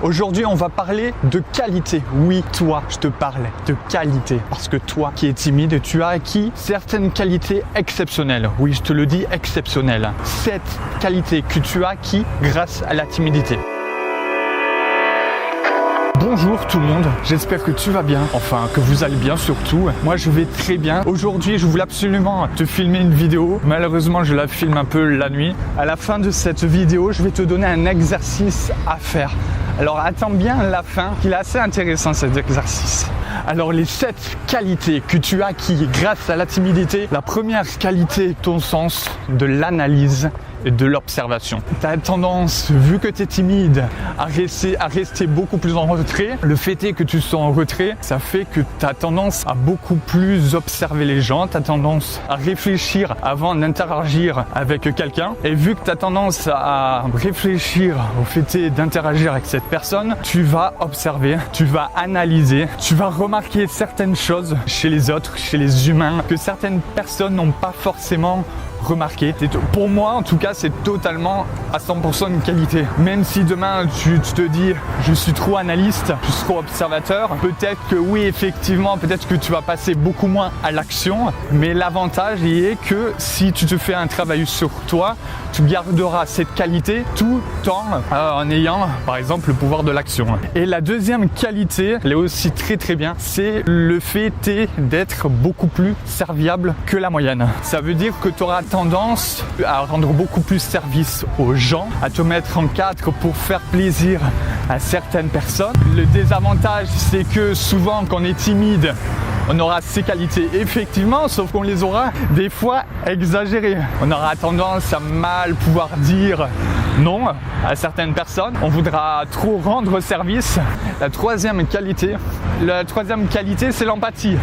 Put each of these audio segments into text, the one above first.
Aujourd'hui, on va parler de qualité. Oui, toi, je te parle de qualité. Parce que toi qui es timide, tu as acquis certaines qualités exceptionnelles. Oui, je te le dis, exceptionnelles. Cette qualité que tu as acquis grâce à la timidité. Bonjour tout le monde, j'espère que tu vas bien, enfin que vous allez bien surtout. Moi je vais très bien. Aujourd'hui je voulais absolument te filmer une vidéo. Malheureusement je la filme un peu la nuit. À la fin de cette vidéo, je vais te donner un exercice à faire. Alors attends bien la fin, il est assez intéressant cet exercice. Alors les 7 qualités que tu as acquis grâce à la timidité. La première qualité, ton sens de l'analyse et de l'observation. Tu as tendance, vu que tu es timide, à rester beaucoup plus en retrait. Le fait est que tu sois en retrait, ça fait que tu as tendance à beaucoup plus observer les gens, tu as tendance à réfléchir avant d'interagir avec quelqu'un. Et vu que tu as tendance à réfléchir au fait d'interagir avec cette personne, tu vas observer, tu vas analyser, tu vas remarquer certaines choses chez les autres, chez les humains, que certaines personnes n'ont pas forcément remarqué. Pour moi en tout cas c'est totalement à 100% une qualité. Même si demain tu te dis je suis trop analyste, je suis trop observateur, peut-être que oui effectivement, peut-être que tu vas passer beaucoup moins à l'action, mais l'avantage y est que si tu te fais un travail sur toi, tu garderas cette qualité tout en ayant par exemple le pouvoir de l'action. Et la deuxième qualité, elle est aussi très bien, c'est le fait d'être beaucoup plus serviable que la moyenne. Ça veut dire que tu auras tendance à rendre beaucoup plus service aux gens, à te mettre en cadre pour faire plaisir à certaines personnes. Le désavantage, c'est que souvent quand on est timide, on aura ces qualités effectivement, sauf qu'on les aura des fois exagérées. On aura tendance à mal pouvoir dire non à certaines personnes. On voudra trop rendre service. La troisième qualité, c'est l'empathie.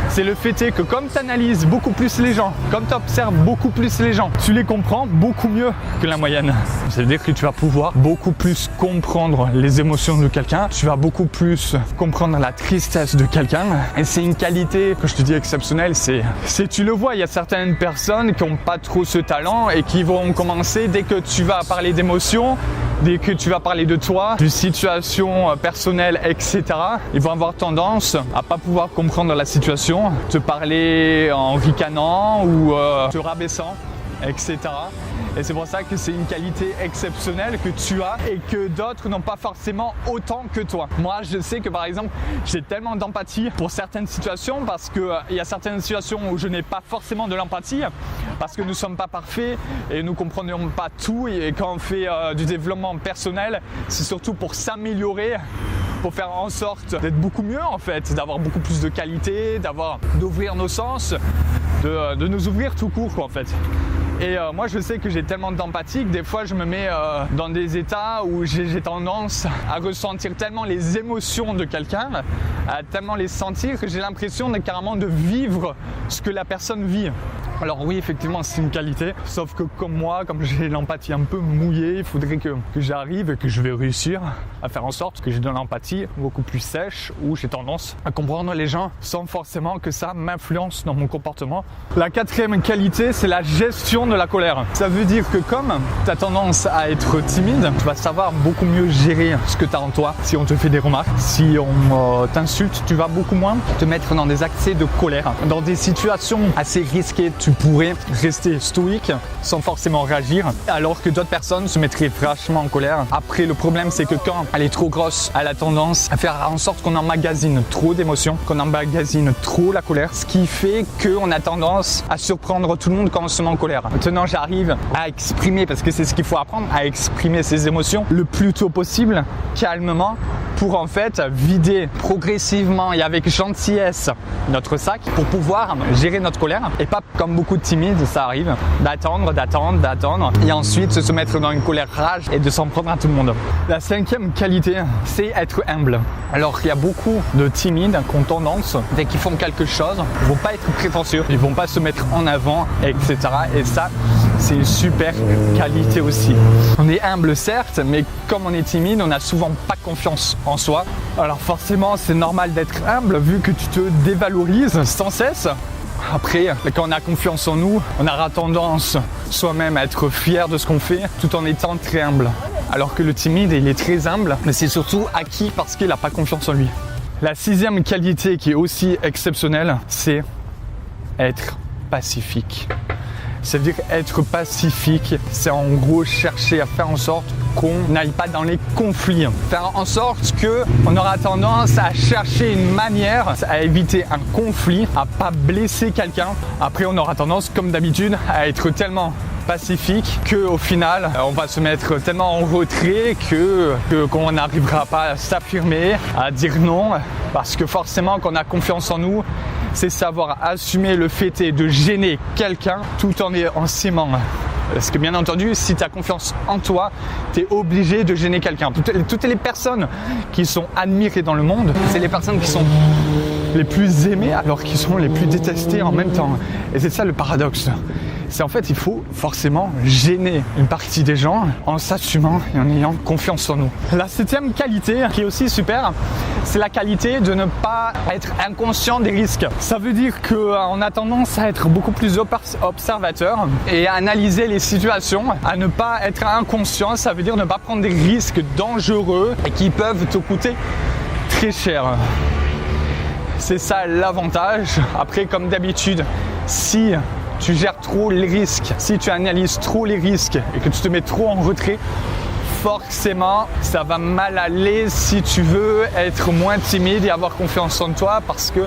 C'est le fait que comme tu analyses beaucoup plus les gens, comme tu observes beaucoup plus les gens, tu les comprends beaucoup mieux que la moyenne. Ça veut dire que tu vas pouvoir beaucoup plus comprendre les émotions de quelqu'un, tu vas beaucoup plus comprendre la tristesse de quelqu'un. Et c'est une qualité que je te dis exceptionnelle, c'est tu le vois, il y a certaines personnes qui n'ont pas trop ce talent et qui vont commencer dès que tu vas parler d'émotions, dès que tu vas parler de toi, de situations personnelles, etc. Ils vont avoir tendance à pas pouvoir comprendre la situation, te parler en ricanant ou te rabaissant, etc. Et c'est pour ça que c'est une qualité exceptionnelle que tu as et que d'autres n'ont pas forcément autant que toi. Moi, je sais que par exemple, j'ai tellement d'empathie pour certaines situations parce qu'il y a certaines situations où je n'ai pas forcément de l'empathie parce que nous ne sommes pas parfaits et nous ne comprenons pas tout. Et quand on fait du développement personnel, c'est surtout pour s'améliorer, pour faire en sorte d'être beaucoup mieux en fait, d'avoir beaucoup plus de qualité, d'ouvrir nos sens, de nous ouvrir tout court quoi, en fait. Et moi je sais que j'ai tellement d'empathie que des fois je me mets dans des états où j'ai tendance à ressentir tellement les émotions de quelqu'un, à tellement les sentir que j'ai l'impression carrément de vivre ce que la personne vit. Alors oui, effectivement, c'est une qualité, sauf que comme moi, comme j'ai l'empathie un peu mouillée, il faudrait que j'arrive et que je vais réussir à faire en sorte que j'ai de l'empathie beaucoup plus sèche, où j'ai tendance à comprendre les gens sans forcément que ça m'influence dans mon comportement. La quatrième qualité, c'est la gestion de la colère. Ça veut dire que comme tu as tendance à être timide, tu vas savoir beaucoup mieux gérer ce que tu as en toi. Si on te fait des remarques, si on t'insulte, tu vas beaucoup moins te mettre dans des accès de colère. Dans des situations assez risquées, tu pourrais rester stoïque sans forcément réagir, alors que d'autres personnes se mettraient vachement en colère. Après, le problème, c'est que quand elle est trop grosse, elle a tendance à faire en sorte qu'on emmagasine trop d'émotions, qu'on emmagasine trop la colère, ce qui fait qu'on a tendance à surprendre tout le monde quand on se met en colère. Maintenant, j'arrive à exprimer, parce que c'est ce qu'il faut apprendre, à exprimer ses émotions le plus tôt possible, calmement, pour en fait vider progressivement et avec gentillesse notre sac pour pouvoir gérer notre colère et pas comme beaucoup de timides, ça arrive, d'attendre et ensuite se mettre dans une colère rage et de s'en prendre à tout le monde. La cinquième qualité, c'est être humble. Alors il y a beaucoup de timides qui ont tendance, dès qu'ils font quelque chose, ils vont pas être prétentieux, ils vont pas se mettre en avant, etc. Et ça, c'est une super qualité aussi. On est humble certes, mais comme on est timide, on n'a souvent pas confiance en soi. Alors forcément, c'est normal d'être humble vu que tu te dévalorises sans cesse. Après, quand on a confiance en nous, on aura tendance soi-même à être fier de ce qu'on fait tout en étant très humble. alors que le timide, il est très humble, mais c'est surtout acquis parce qu'il n'a pas confiance en lui. La 6e qualité qui est aussi exceptionnelle, c'est être pacifique. C'est-à-dire être pacifique, c'est en gros chercher à faire en sorte qu'on n'aille pas dans les conflits. Faire en sorte qu'on aura tendance à chercher une manière à éviter un conflit, à pas blesser quelqu'un. Après, on aura tendance, comme d'habitude, à être tellement pacifique qu'au final, on va se mettre tellement en retrait qu'on n'arrivera pas à s'affirmer, à dire non, parce que forcément, quand on a confiance en nous, c'est savoir assumer le fait de gêner quelqu'un tout en s'aimant. Parce que bien entendu, si tu as confiance en toi, tu es obligé de gêner quelqu'un. Toutes les personnes qui sont admirées dans le monde, c'est les personnes qui sont les plus aimées alors qu'ils sont les plus détestées en même temps. Et c'est ça le paradoxe. C'est en fait, il faut forcément gêner une partie des gens en s'assumant et en ayant confiance en nous. La 7e qualité, qui est aussi super, c'est la qualité de ne pas être inconscient des risques. Ça veut dire qu'on a tendance à être beaucoup plus observateur et à analyser les situations, à ne pas être inconscient. Ça veut dire ne pas prendre des risques dangereux et qui peuvent te coûter très cher. C'est ça l'avantage. Après, comme d'habitude, si tu gères trop les risques, si tu analyses trop les risques et que tu te mets trop en retrait, forcément, ça va mal aller si tu veux être moins timide et avoir confiance en toi, parce que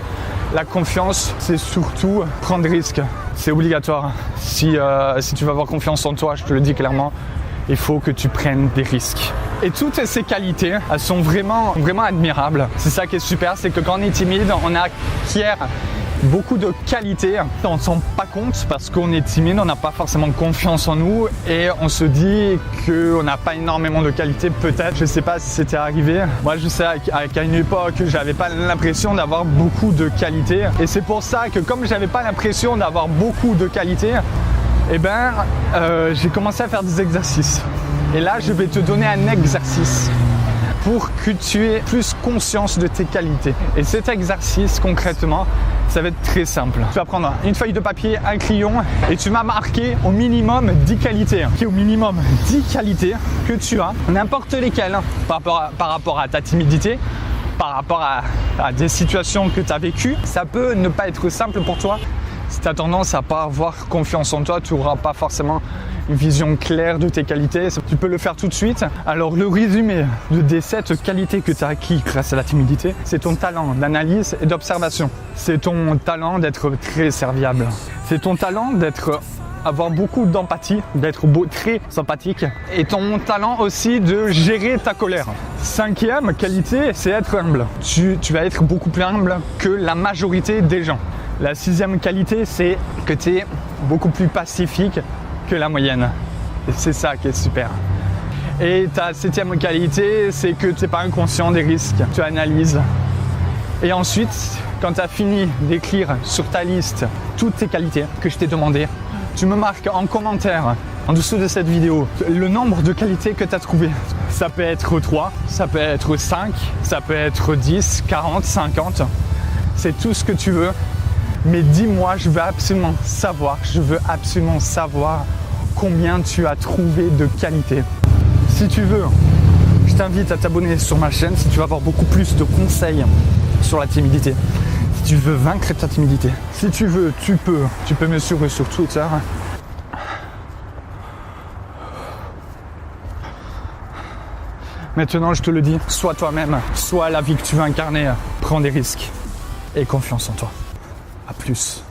la confiance, c'est surtout prendre des risques. C'est obligatoire. Si tu veux avoir confiance en toi, je te le dis clairement, il faut que tu prennes des risques. Et toutes ces qualités, elles sont vraiment, vraiment admirables. C'est ça qui est super, c'est que quand on est timide, on acquiert beaucoup de qualités. On ne s'en rend pas compte parce qu'on est timide, on n'a pas forcément confiance en nous et on se dit qu'on n'a pas énormément de qualités. Peut-être, je ne sais pas si c'était arrivé. Moi, je sais qu'à une époque, j'avais pas l'impression d'avoir beaucoup de qualités. Et c'est pour ça que comme j'avais pas l'impression d'avoir beaucoup de qualités, j'ai commencé à faire des exercices. Et là, je vais te donner un exercice pour que tu aies plus conscience de tes qualités. Et cet exercice, concrètement, ça va être très simple. Tu vas prendre une feuille de papier, un crayon et tu vas marquer au minimum 10 qualités. Au minimum 10 qualités que tu as, n'importe lesquelles, par rapport à ta timidité, par rapport à des situations que tu as vécues. Ça peut ne pas être simple pour toi. Si tu as tendance à pas avoir confiance en toi, tu n'auras pas forcément une vision claire de tes qualités. Tu peux le faire tout de suite. Alors le résumé des 7 qualités que tu as acquis grâce à la timidité, c'est ton talent d'analyse et d'observation. C'est ton talent d'être très serviable. C'est ton talent avoir beaucoup d'empathie, d'être très sympathique, et ton talent aussi de gérer ta colère. 5e qualité, c'est être humble. Tu vas être beaucoup plus humble que la majorité des gens. La 6e qualité, c'est que tu es beaucoup plus pacifique que la moyenne. Et c'est ça qui est super. Et ta 7e qualité, c'est que tu n'es pas inconscient des risques. Tu analyses. Et ensuite, quand tu as fini d'écrire sur ta liste toutes tes qualités que je t'ai demandées, tu me marques en commentaire en dessous de cette vidéo le nombre de qualités que tu as trouvées. Ça peut être 3, ça peut être 5, ça peut être 10, 40, 50. C'est tout ce que tu veux. Mais dis-moi, je veux absolument savoir combien tu as trouvé de qualités. Si tu veux, je t'invite à t'abonner sur ma chaîne si tu veux avoir beaucoup plus de conseils sur la timidité. Si tu veux vaincre ta timidité. Si tu veux, tu peux me suivre sur Twitter. Maintenant, je te le dis, sois toi-même, sois la vie que tu veux incarner, prends des risques et confiance en toi. À plus.